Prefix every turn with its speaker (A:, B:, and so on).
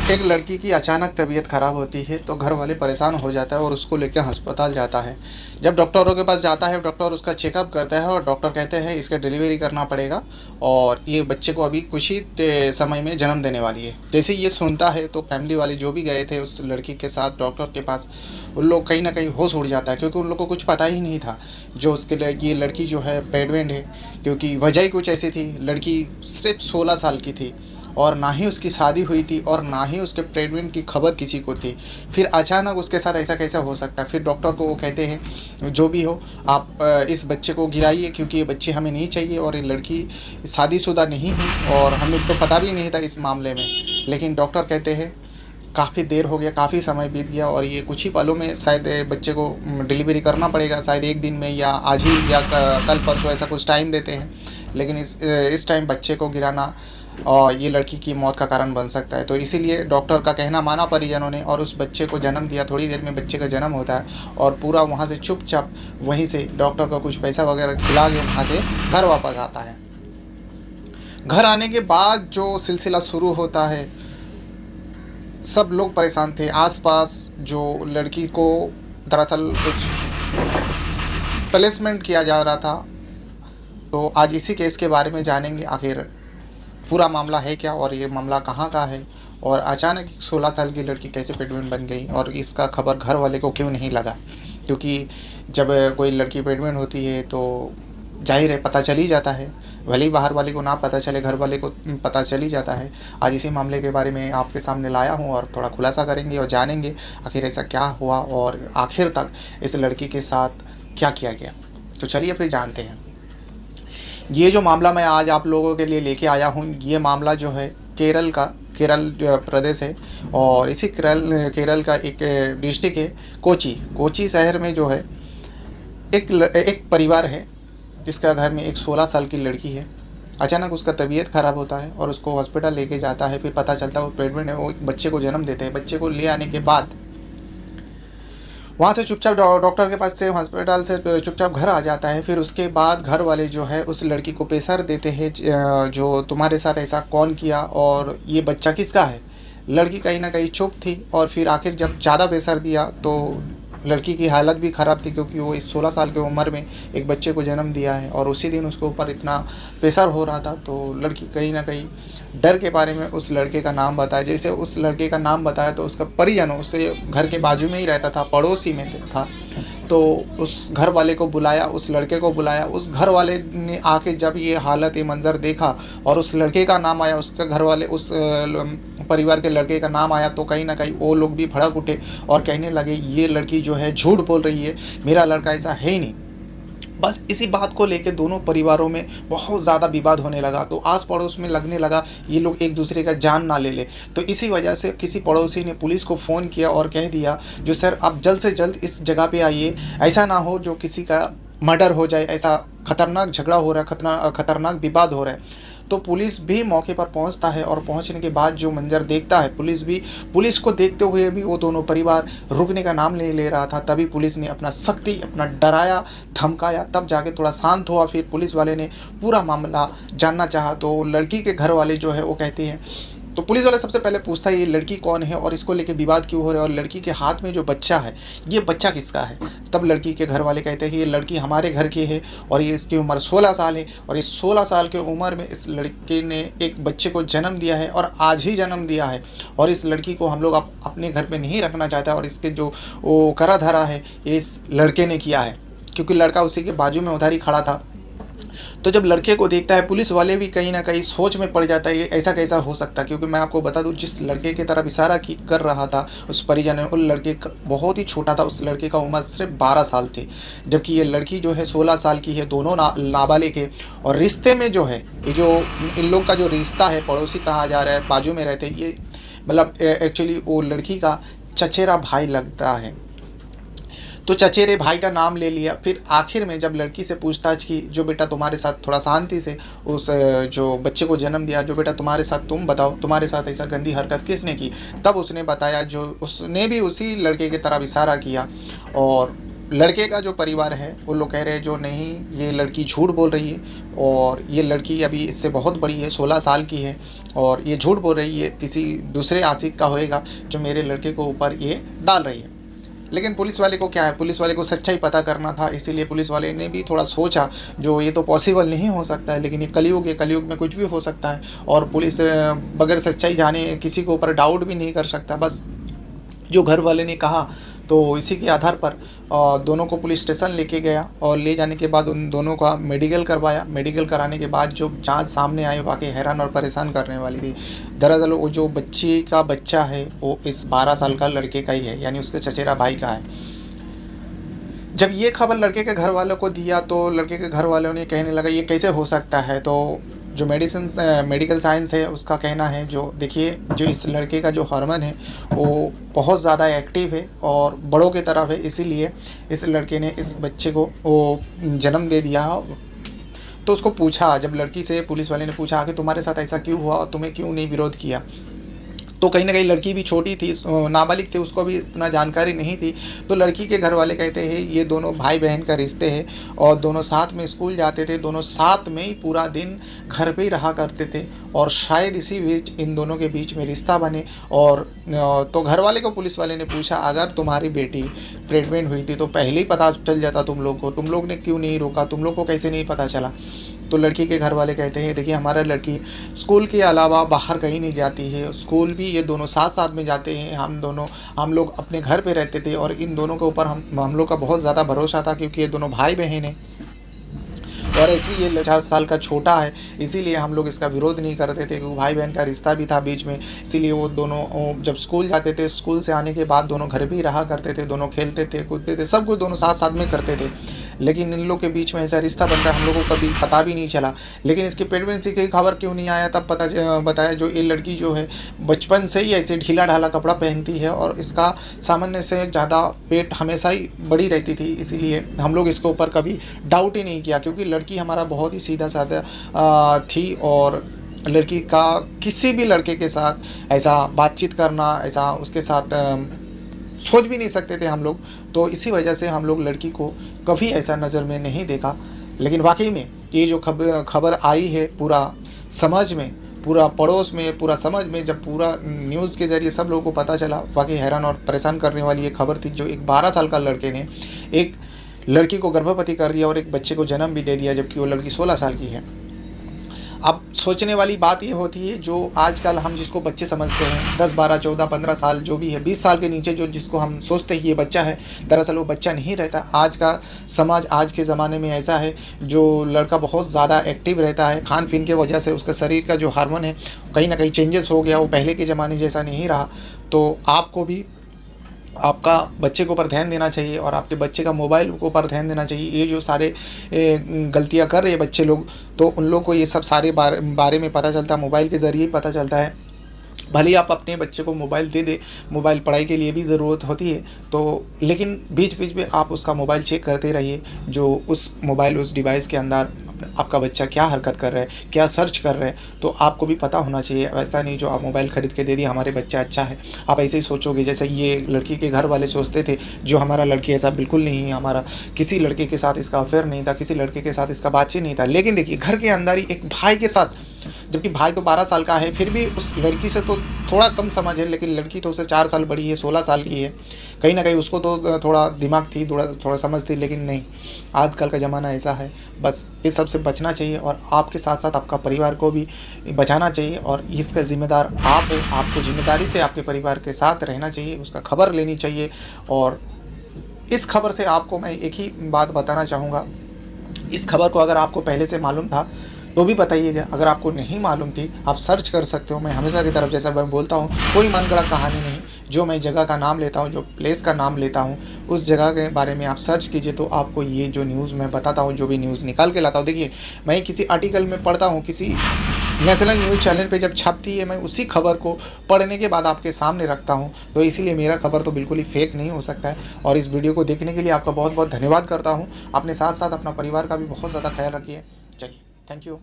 A: एक लड़की की अचानक तबीयत ख़राब होती है तो घर वाले परेशान हो जाता है और उसको लेकर अस्पताल जाता है। जब डॉक्टरों के पास जाता है, डॉक्टर उसका चेकअप करता है और डॉक्टर कहते हैं इसका डिलीवरी करना पड़ेगा और ये बच्चे को अभी कुछ ही समय में जन्म देने वाली है। जैसे ही ये सुनता है तो फैमिली वाले जो भी गए थे उस लड़की के साथ डॉक्टर के पास, उन लोग कहीं न कहीं होश उड़ जाता है, क्योंकि उन लोग को कुछ पता ही नहीं था जो उसके लिए ये लड़की जो है प्रेग्नेंट है। क्योंकि वजह ही कुछ ऐसी थी, लड़की सिर्फ़ 16 साल की थी और ना ही उसकी शादी हुई थी और ना ही उसके प्रेग्नेंट की खबर किसी को थी। फिर अचानक उसके साथ ऐसा कैसे हो सकता है? फिर डॉक्टर को वो कहते हैं जो भी हो आप इस बच्चे को गिराइए, क्योंकि ये बच्चे हमें नहीं चाहिए और ये लड़की शादीशुदा नहीं है और हमें तो पता भी नहीं था इस मामले में। लेकिन डॉक्टर कहते हैं काफ़ी देर हो गया, काफ़ी समय बीत गया और ये कुछ ही पलों में शायद बच्चे को डिलीवरी करना पड़ेगा, शायद 1 दिन में या आज ही या कल परसों, ऐसा कुछ टाइम देते हैं। लेकिन इस टाइम बच्चे को गिराना और ये लड़की की मौत का कारण बन सकता है। तो इसीलिए डॉक्टर का कहना माना परिजनों ने और उस बच्चे को जन्म दिया। थोड़ी देर में बच्चे का जन्म होता है और पूरा वहाँ से चुपचाप वहीं से डॉक्टर को कुछ पैसा वगैरह खिला के वहाँ से घर वापस आता है। घर आने के बाद जो सिलसिला शुरू होता है, सब लोग परेशान थे। आसपास जो लड़की को दरअसल कुछ प्लेसमेंट किया जा रहा था। तो आज इसी केस के बारे में जानेंगे, आखिर पूरा मामला है क्या और ये मामला कहाँ का है और अचानक 16 साल की लड़की कैसे प्रेग्नेंट बन गई और इसका खबर घर वाले को क्यों नहीं लगा। क्योंकि जब कोई लड़की प्रेग्नेंट होती है तो जाहिर है पता चल ही जाता है, भले ही बाहर वाले को ना पता चले, घर वाले को पता चल ही जाता है। आज इसी मामले के बारे में आपके सामने लाया हूँ और थोड़ा खुलासा करेंगे और जानेंगे आखिर ऐसा क्या हुआ और आखिर तक इस लड़की के साथ क्या किया गया। तो चलिए फिर जानते हैं। ये जो मामला मैं आज आप लोगों के लिए लेके आया हूँ, ये मामला जो है केरल जो प्रदेश है और इसी केरल का एक डिस्ट्रिक्ट है कोची शहर में जो है एक परिवार है जिसका घर में एक 16 साल की लड़की है। अचानक उसका तबीयत ख़राब होता है और उसको हॉस्पिटल लेके जाता है। फिर पता चलता है वो प्रेग्नेंट है। वो एक बच्चे को जन्म देते हैं। बच्चे को ले आने के बाद वहाँ से चुपचाप डॉक्टर के पास से, हॉस्पिटल से चुपचाप घर आ जाता है। फिर उसके बाद घर वाले जो है उस लड़की को प्रेशर देते हैं जो तुम्हारे साथ ऐसा कौन किया और ये बच्चा किसका है। लड़की कहीं ना कहीं चुप थी और फिर आखिर जब ज़्यादा प्रेशर दिया तो लड़की की हालत भी ख़राब थी, क्योंकि वो इस 16 साल की उम्र में एक बच्चे को जन्म दिया है और उसी दिन उसके ऊपर इतना प्रेशर हो रहा था। तो लड़की कहीं ना कहीं डर के बारे में उस लड़के का नाम बताया। जैसे उस लड़के का नाम बताया तो उसका परिजन उससे घर के बाजू में ही रहता था, पड़ोसी में था। तो उस घर वाले को बुलाया, उस लड़के को बुलाया। उस घर वाले ने आके जब ये हालत, ये मंज़र देखा और उस लड़के का नाम आया, उसके घर वाले उस परिवार के लड़के का नाम आया, तो कहीं ना कहीं वो लोग भी भड़क उठे और कहने लगे ये लड़की जो है झूठ बोल रही है, मेरा लड़का ऐसा है ही नहीं। बस इसी बात को लेकर दोनों परिवारों में बहुत ज़्यादा विवाद होने लगा। तो आस पड़ोस में लगने लगा ये लोग एक दूसरे का जान ना ले ले। तो इसी वजह से किसी पड़ोसी ने पुलिस को फ़ोन किया और कह दिया जो सर आप जल्द से जल्द इस जगह पे आइए, ऐसा ना हो जो किसी का मर्डर हो जाए, ऐसा खतरनाक झगड़ा हो रहा है, खतरनाक विवाद हो रहा है। तो पुलिस भी मौके पर पहुंचता है और पहुंचने के बाद जो मंजर देखता है, पुलिस को देखते हुए भी वो दोनों परिवार रुकने का नाम नहीं ले रहा था। तभी पुलिस ने अपना सख्ती, अपना डराया, धमकाया, तब जाके थोड़ा शांत हुआ। फिर पुलिस वाले ने पूरा मामला जानना चाहा तो लड़की के घर वाले जो है वो कहते हैं, तो पुलिस वाले सबसे पहले पूछता है ये लड़की कौन है और इसको लेके विवाद क्यों हो रहा है और लड़की के हाथ में जो बच्चा है ये बच्चा किसका है। तब लड़की के घर वाले कहते हैं ये लड़की हमारे घर की है और ये इसकी उम्र 16 साल है और इस 16 साल की उम्र में इस लड़के ने एक बच्चे को जन्म दिया है और आज ही जन्म दिया है और इस लड़की को हम लोग अपने घर पे नहीं रखना चाहता और इसके जो वो करा धरा है ये इस लड़के ने किया है, क्योंकि लड़का उसी के बाजू में उधारी खड़ा था। तो जब लड़के को देखता है पुलिस वाले भी कहीं ना कहीं सोच में पड़ जाता है ये ऐसा कैसा हो सकता है। क्योंकि मैं आपको बता दूं जिस लड़के की तरफ इशारा कर रहा था उस परिजन ने, उस लड़के बहुत ही छोटा था, उस लड़के का उम्र सिर्फ 12 साल थी, जबकि ये लड़की जो है 16 साल की है। दोनों नाबालिग है और रिश्ते में जो है ये जो इन लोग का जो रिश्ता है, पड़ोसी कहा जा रहा है, बाजू में रहते हैं, ये मतलब एक्चुअली वो लड़की का चचेरा भाई लगता है। तो चचेरे भाई का नाम ले लिया। फिर आखिर में जब लड़की से पूछताछ की, जो बेटा तुम्हारे साथ थोड़ा शांति से उस जो बच्चे को जन्म दिया, जो बेटा तुम्हारे साथ, तुम बताओ तुम्हारे साथ ऐसा गंदी हरकत किसने की। तब उसने बताया, जो उसने भी उसी लड़के की तरफ इशारा किया और लड़के का जो परिवार है वो लोग कह रहे हैं जो नहीं, ये लड़की झूठ बोल रही है और ये लड़की अभी इससे बहुत बड़ी है, 16 साल की है और ये झूठ बोल रही है, किसी दूसरे आशिक का होएगा जो मेरे लड़के को ऊपर ये डाल रही है। लेकिन पुलिस वाले को क्या है, पुलिस वाले को सच्चाई पता करना था, इसीलिए पुलिस वाले ने भी थोड़ा सोचा जो ये तो पॉसिबल नहीं हो सकता है, लेकिन ये कलयुग है, कलयुग में कुछ भी हो सकता है और पुलिस बगैर सच्चाई जाने किसी के ऊपर डाउट भी नहीं कर सकता। बस जो घर वाले ने कहा तो इसी के आधार पर दोनों को पुलिस स्टेशन लेके गया और ले जाने के बाद उन दोनों का मेडिकल करवाया। मेडिकल कराने के बाद जो जांच सामने आई वाकई हैरान और परेशान करने वाली थी। दरअसल वो जो बच्ची का बच्चा है वो इस 12 साल का लड़के का ही है, यानी उसके चचेरा भाई का है। जब ये खबर लड़के के घर वालों को दिया तो लड़के के घर वालों ने कहने लगा ये कैसे हो सकता है। तो जो मेडिकल साइंस है उसका कहना है जो देखिए जो इस लड़के का जो हार्मोन है वो बहुत ज़्यादा एक्टिव है और बड़ों की तरफ है, इसीलिए इस लड़के ने इस बच्चे को वो जन्म दे दिया। तो उसको पूछा, जब लड़की से पुलिस वाले ने पूछा कि तुम्हारे साथ ऐसा क्यों हुआ और तुम्हें क्यों नहीं विरोध किया, तो कहीं ना कहीं लड़की भी छोटी थी, नाबालिग थी, उसको भी इतना जानकारी नहीं थी। तो लड़की के घर वाले कहते हैं ये दोनों भाई बहन का रिश्ते हैं और दोनों साथ में स्कूल जाते थे, दोनों साथ में ही पूरा दिन घर पे ही रहा करते थे और शायद इसी बीच इन दोनों के बीच में रिश्ता बने। और तो घर वाले को पुलिस वाले ने पूछा अगर तुम्हारी बेटी प्रेग्नेंट हुई थी तो पहले ही पता चल जाता तुम लोग को, तुम लोग ने क्यों नहीं रोका, तुम लोग को कैसे नहीं पता चला। तो लड़की के घर वाले कहते हैं देखिए हमारा लड़की स्कूल के अलावा बाहर कहीं नहीं जाती है, स्कूल भी ये दोनों साथ साथ में जाते हैं, हम लोग अपने घर पे रहते थे और इन दोनों के ऊपर हम लोग का बहुत ज़्यादा भरोसा था क्योंकि ये दोनों भाई बहन हैं और इसलिए ये 4 साल का छोटा है, इसीलिए हम लोग इसका विरोध नहीं करते थे क्योंकि भाई बहन का रिश्ता भी था बीच में। इसीलिए वो दोनों जब स्कूल जाते थे, स्कूल से आने के बाद दोनों घर भी रहा करते थे, दोनों खेलते थे कूदते थे, सब कुछ दोनों साथ साथ में करते थे। लेकिन इन लोग के बीच में ऐसा रिश्ता बनता है हम लोगों को कभी पता भी नहीं चला। लेकिन इसकी प्रेगनेंसी की खबर क्यों नहीं आया तब बताया जो ये लड़की जो है बचपन से ही ऐसे ढीला ढाला कपड़ा पहनती है और इसका सामान्य से ज़्यादा पेट हमेशा ही बड़ी रहती थी, इसीलिए हम लोग इसके ऊपर कभी डाउट ही नहीं किया क्योंकि लड़की हमारा बहुत ही सीधा साधा थी और लड़की का किसी भी लड़के के साथ ऐसा बातचीत करना, ऐसा उसके साथ सोच भी नहीं सकते थे हम लोग। तो इसी वजह से हम लोग लड़की को कभी ऐसा नज़र में नहीं देखा। लेकिन वाकई में ये जो खबर आई है पूरा समाज में, पूरा पड़ोस में, पूरा समाज में जब पूरा न्यूज़ के ज़रिए सब लोगों को पता चला, वाकई हैरान और परेशान करने वाली ये खबर थी। जो एक 12 साल का लड़के ने एक लड़की को गर्भवती कर दिया और एक बच्चे को जन्म भी दे दिया जबकि वो लड़की 16 साल की है। अब सोचने वाली बात ये होती है जो आजकल हम जिसको बच्चे समझते हैं 10, 12, 14, 15 साल जो भी है, 20 साल के नीचे जो जिसको हम सोचते हैं ये बच्चा है, दरअसल वो बच्चा नहीं रहता। आज का समाज आज के ज़माने में ऐसा है जो लड़का बहुत ज़्यादा एक्टिव रहता है, खान पीन के वजह से उसका शरीर का जो हार्मोन है कहीं ना कहीं चेंजेस हो गया, वो पहले के ज़माने जैसा नहीं रहा। तो आपको भी आपका बच्चे के ऊपर ध्यान देना चाहिए और आपके बच्चे का मोबाइल के ऊपर ध्यान देना चाहिए। ये जो सारे गलतियां कर रहे हैं बच्चे लोग, तो उन लोग को ये सब सारे बारे में पता चलता है, मोबाइल के ज़रिए ही पता चलता है। भले ही आप अपने बच्चे को मोबाइल दे दे, मोबाइल पढ़ाई के लिए भी ज़रूरत होती है, तो लेकिन बीच बीच में आप उसका मोबाइल चेक करते रहिए जो उस मोबाइल उस डिवाइस के अंदर आपका बच्चा क्या हरकत कर रहा है, क्या सर्च कर रहा है, तो आपको भी पता होना चाहिए। ऐसा नहीं जो आप मोबाइल ख़रीद के दे दिए हमारे बच्चा अच्छा है, आप ऐसे ही सोचोगे जैसे ये लड़की के घर वाले सोचते थे जो हमारा लड़की ऐसा बिल्कुल नहीं है, हमारा किसी लड़के के साथ इसका अफेयर नहीं था, किसी लड़के के साथ इसका बातचीत नहीं था। लेकिन देखिए घर के अंदर ही एक भाई के साथ, जबकि भाई तो 12 साल का है, फिर भी उस लड़की से तो थोड़ा कम समझ है, लेकिन लड़की तो उससे 4 साल बड़ी है, 16 साल की है। कहीं ना कहीं उसको तो थोड़ा दिमाग थी, थोड़ा समझ थी, लेकिन नहीं, आजकल का ज़माना ऐसा है। बस इस सब से बचना चाहिए और आपके साथ साथ आपका परिवार को भी बचाना चाहिए और इसका ज़िम्मेदार आप है। आपको ज़िम्मेदारी से आपके परिवार के साथ रहना चाहिए, उसका खबर लेनी चाहिए। और इस खबर से आपको मैं एक ही बात बताना चाहूँगा, इस खबर को अगर आपको पहले से मालूम था तो भी बताइएगा, अगर आपको नहीं मालूम थी आप सर्च कर सकते हो। मैं हमेशा की तरफ जैसा मैं बोलता हूँ, कोई मनगढ़ंत कहानी नहीं, जो मैं जगह का नाम लेता हूँ, जो प्लेस का नाम लेता हूँ, उस जगह के बारे में आप सर्च कीजिए तो आपको ये जो न्यूज़ मैं बताता हूँ, जो भी न्यूज़ निकाल के लाता हूँ, देखिए मैं किसी आर्टिकल में पढ़ता हूँ, किसी नेशनल न्यूज़ चैनल पे जब छपती है, मैं उसी खबर को पढ़ने के बाद आपके सामने रखता हूँ। तो इसीलिए मेरा खबर तो बिल्कुल ही फेक नहीं हो सकता है। और इस वीडियो को देखने के लिए आपका बहुत बहुत धन्यवाद करता हूँ। अपने साथ साथ अपना परिवार का भी बहुत ज़्यादा ख्याल रखिए। चलिए, थैंक यू।